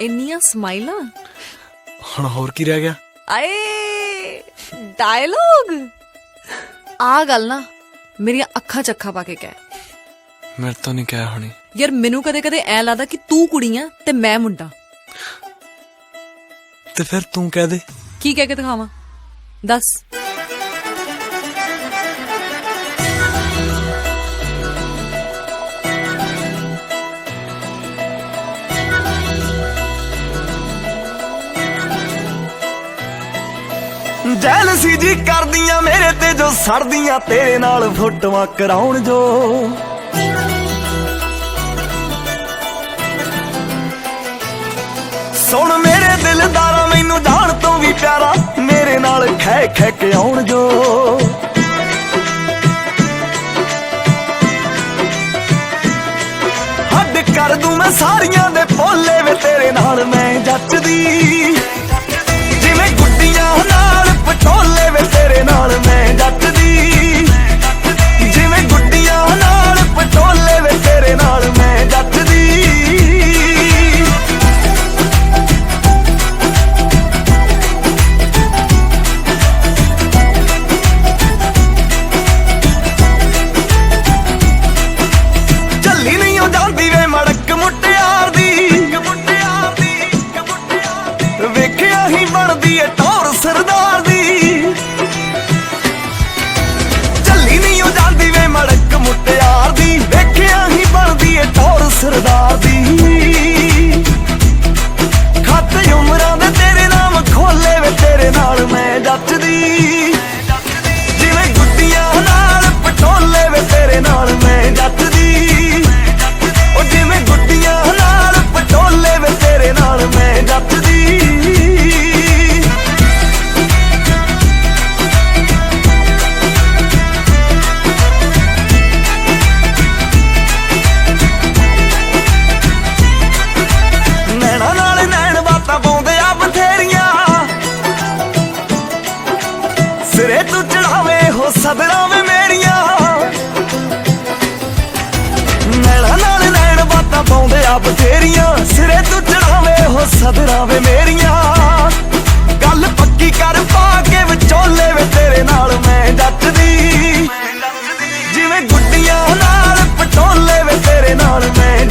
ਇੰਨੀਆਂ ਸਮਾਈਲਾਂ ਹੁਣ ਹੋਰ ਕੀ ਰਹਿ ਗਿਆ? ਆਏ ਡਾਇਲੋਗ ਆ ਗੱਲ ਨਾ ਮੇਰੀਆਂ ਅੱਖਾਂ 'ਚ ਅੱਖਾਂ ਪਾ ਕੇ ਕਹਿ। ਮੇਰੇ ਤੋਂ ਨਹੀਂ ਕਹਿ ਹੋਣੀ ਯਾਰ ਮੈਨੂੰ ਕਦੇ ਕਦੇ ਐ ਲੱਗਦਾ ਕਿ ਤੂੰ ਕੁੜੀ ਆ ਤੇ ਮੈਂ ਮੁੰਡਾ। ਤੇ ਫਿਰ ਤੂੰ ਕਹਿ ਦੇ। ਕੀ ਕਹਿ ਕੇ ਦਿਖਾਵਾਂ ਦੱਸ। ਜੈਲਸੀ ਜੀ ਕਰਦੀਆਂ ਮੇਰੇ ਤੇ ਜੋ ਸੜਦੀਆਂ ਤੇਰੇ ਨਾਲ ਫੋਟੋਆਂ ਕਰਾਉਣ ਜੋ। ਸੁਣ ਮੇਰੇ ਦਿਲਦਾਰਾ ਮੈਨੂੰ ਜਾਣ ਤੋਂ ਵੀ ਪਿਆਰਾ ਮੇਰੇ ਨਾਲ ਖੈ ਖੈ ਕੇ ਆਉਣ ਜੋ। ਹੱਡ ਕਰ ਦੂੰ ਮੈਂ ਸਾਰੀਆਂ ਦੇ ਭੋਲੇ ਵੇ ਤੇਰੇ ਨਾਲ ਮੈਂ ਜੱਚਦੀ। ਜਿਵੇਂ ਗੁੱਡੀਆਂ ਨਾਲ ਪਟੋਲੇ ਵੇ ਤੇਰੇ ਨਾਲ ਮੈਂ ਜੱਚਦੀ। ਜਿਵੇਂ ਗੁੱਡੀਆਂ ਨਾਲ ਪਟੋਲੇ ਵੇ ਤੇਰੇ ਨਾਲ ਮੈਂ ਜੱਚਦੀ। ਚੱਲੀ ਨਹੀਂ ਉਹ ਜਾਂਦੀ ਵੇ ਮੜਕ ਮੁਟਿਆਰ ਦੀ। ਵੇਖਿਆ ਹੀ ਬਣਦੀ ਏ ਟੌਰ ਸਰਦਾਰ ਦੀ। ਚੱਲੀ ਨਹੀਂ ਉਹ ਜਾਂਦੀ ਵੇ ਮੜਕ ਮੁਟਿਆਰ ਦੀ। ਵੇਖਿਆ ਹੀ ਬਣਦੀ ਏ ਟੌਰ ਸਰਦਾਰ ਦੀ। ਖਾਤੇ ਉਮਰਾਂ ਦੇ ਤੇਰੇ ਨਾਮ ਖੋਲੇ ਵੇ ਤੇਰੇ ਨਾਲ ਮੈਂ ਜੱਚਦੀ। ਜਿਵੇਂ ਗੁੱਡੀਆਂ ਨਾਲ ਪਟੋਲੇ ਵੇ ਤੇਰੇ ਨਾਲ ਮੈਂ ਜੱਚਦੀ। ਉਹ ਜਿਵੇਂ ਗੁੱਡੀਆਂ ਨਾਲ ਪਟੋਲੇ ਵੇ ਤੇਰੇ ਨਾਲ ਮੈਂ ਜੱਚਦੀ। ਨੈਣਾ ਨਾਲ ਨੈਣ ਬਾਤਾਂ ਪਾਉਂਦੇ ਆ ਬਥੇਰੀਆਂ। ਸਿਰੇ ਤੂੰ ਚੜਾਵੇ ਹੋ ਸਦਰਾਂ ਵੇ ਮੇਰੀਆਂ। ਨੈਣਾ ਨਾਲ ਨੈਣ ਬਾਤਾਂ ਪਾਉਂਦੇ ਆ ਬਥੇਰੀਆਂ। ਸਿਰੇ ਤੂੰ ਚੜਾਵੇ ਹੋ ਸਦਰਾਂ ਵੇ ਮੇਰੀਆਂ। ਗੱਲ ਪੱਕੀ ਕਰ ਪਾ ਕੇ ਵਿਚੋਲੇ ਵੇ ਤੇਰੇ ਨਾਲ ਮੈਂ ਜੱਚਦੀ। ਜਿਵੇਂ ਗੁੱਡੀਆਂ ਨਾਲ ਪਟੋਲੇ ਵੇ ਤੇਰੇ ਨਾਲ ਮੈਂ